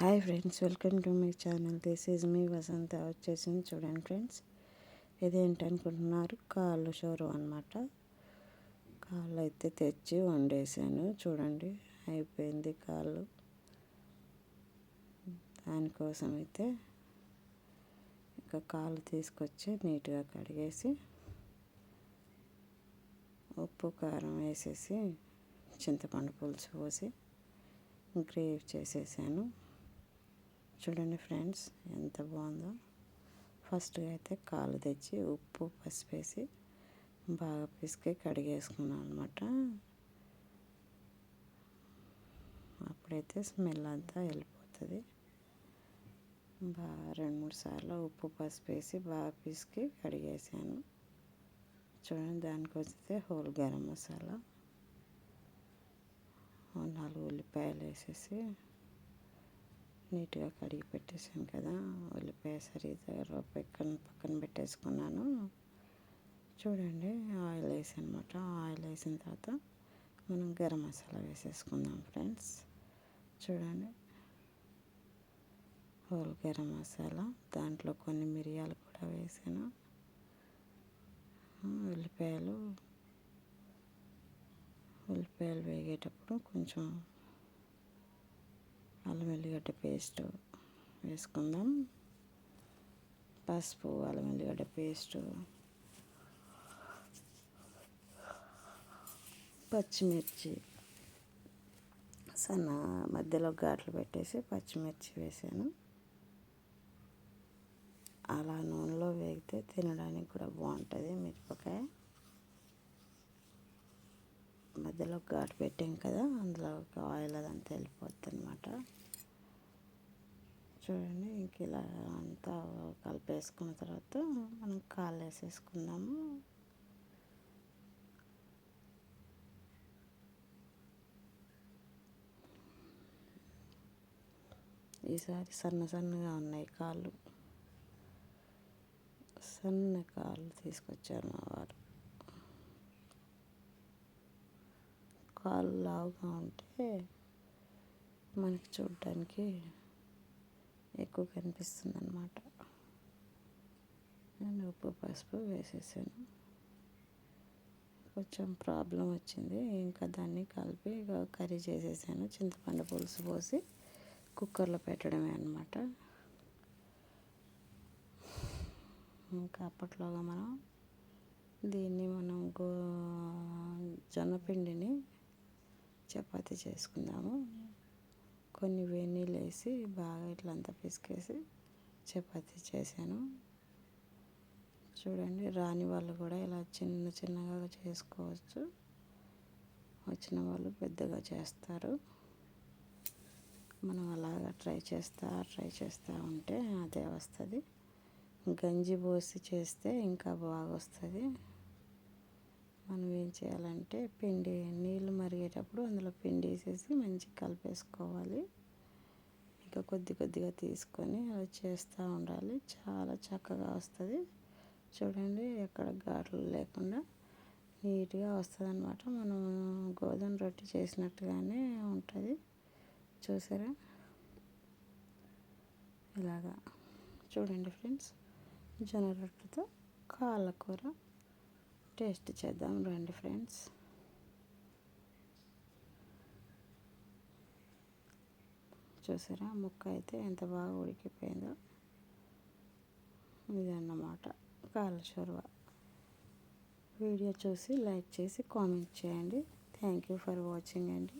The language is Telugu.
Hi friends, welcome to my channel. This is me Vasantha. వచ్చేసింది చూడండి ఫ్రెండ్స్. ఇదేంటనుకుంటున్నారు? కాళ్ళు షోరు అనమాట. కాళ్ళు అయితే తెచ్చి వండేసాను. చూడండి, అయిపోయింది కాళ్ళు. దానికోసం అయితే ఇక కాళ్ళు తీసుకొచ్చి నీట్గా కడిగేసి ఉప్పు కారం వేసేసి చింతపండు పులుసు పోసి గ్రేవీ చేసేసాను. చూడండి ఫ్రెండ్స్, ఎంత బాగుందో. ఫస్ట్గా అయితే కాళ్ళు తెచ్చి ఉప్పు పసుపు వేసి బాగా పిసికి కడిగేసుకున్నాను అనమాట. అప్పుడైతే స్మెల్ అంతా వెళ్ళిపోతుంది. బాగా 2-3 సార్లు ఉప్పు పసుపు వేసి బాగా పిసికి కడిగేసాను. చూడండి, దానికి వస్తే హోల్ గరం మసాలా 4 ఉల్లిపాయలు వేసేసి నీట్గా కడిగి పెట్టేసాను కదా. ఉల్లిపాయ సరిగ్గా పక్కన పెట్టేసుకున్నాను. చూడండి, ఆయిల్ వేసాను అనమాట. ఆయిల్ వేసిన తర్వాత మనం గరం మసాలా వేసేసుకుందాం ఫ్రెండ్స్. చూడండి, హోల్ గరం మసాలా, దాంట్లో కొన్ని మిరియాలు కూడా వేసాను. ఉల్లిపాయలు వేగేటప్పుడు కొంచెం అల్లం వెల్లిగడ్డ పేస్ట్ వేసుకుందాం. పసుపు, అల్లం వెల్లిగడ్డ పేస్టు, పచ్చిమిర్చి సన్న మధ్యలో ఘాట్లు పెట్టేసి పచ్చిమిర్చి వేసాను. అలా నూనెలో వేగితే తినడానికి కూడా బాగుంటుంది. మిరపకాయ మధ్యలో ఘాటు పెట్టాం కదా, అందులో ఆయిల్ అదంతా వెళ్ళిపోద్ది అనమాట. చూడండి, ఇంక ఇలా అంతా కలిపేసుకున్న తర్వాత మనం కాళ్ళు వేసేసుకుందాము. ఈసారి సన్నగా ఉన్నాయి కాళ్ళు. సన్న కాళ్ళు తీసుకొచ్చారు మా వారు. కాళ్ళు లావుగా ఉంటే మనకి చూడడానికి ఎక్కువ కనిపిస్తుంది అన్నమాట. నేను ఉప్పు పసుపు వేసేసాను. కొంచెం ప్రాబ్లం వచ్చింది, ఇంకా దాన్ని కలిపి కర్రీ చేసేసాను. చింతపండు పులుసు పోసి కుక్కర్లో పెట్టడమే అన్నమాట. ఇంకా అప్పట్లోగా దీన్ని మనం జొన్నపిండిని చపాతీ చేసుకుందాము. కొన్ని వేడి నీళ్ళు వేసి బాగా ఇట్లంతా పిసికేసి చపాతీ చేశాను. చూడండి, రాని వాళ్ళు కూడా ఇలా చిన్నగా చేసుకోవచ్చు. వచ్చిన వాళ్ళు పెద్దగా చేస్తారు. మనం అలాగా ట్రై చేస్తూ ఉంటే అదే వస్తుంది. గంజి పోసి చేస్తే ఇంకా బాగా వస్తుంది. మనం ఏం చేయాలంటే నీళ్ళు మరిగేటప్పుడు అందులో పిండి వేసేసి మంచిగా కలిపేసుకోవాలి. ఇంకా కొద్దిగా తీసుకొని అలా చేస్తూ ఉండాలి. చాలా చక్కగా వస్తుంది. చూడండి, ఎక్కడ ఘాట్లు లేకుండా నీట్గా వస్తుంది అన్నమాట. మనం గోధుమ రొట్టె చేసినట్టుగానే ఉంటుంది. చూసారా? ఇలాగా చూడండి ఫ్రెండ్స్, జొన్న రొట్టెతో కాళ్ళ కూర టేస్ట్ చేద్దాం రండి ఫ్రెండ్స్. చూసారా, ముక్క అయితే ఎంత బాగా ఉడికిపోయిందో. ఇదన్నమాట కాళ్ళ షోర్వా. వీడియో చూసి లైక్ చేసి కామెంట్ చేయండి. థ్యాంక్ యూ ఫర్ వాచింగ్ అండి.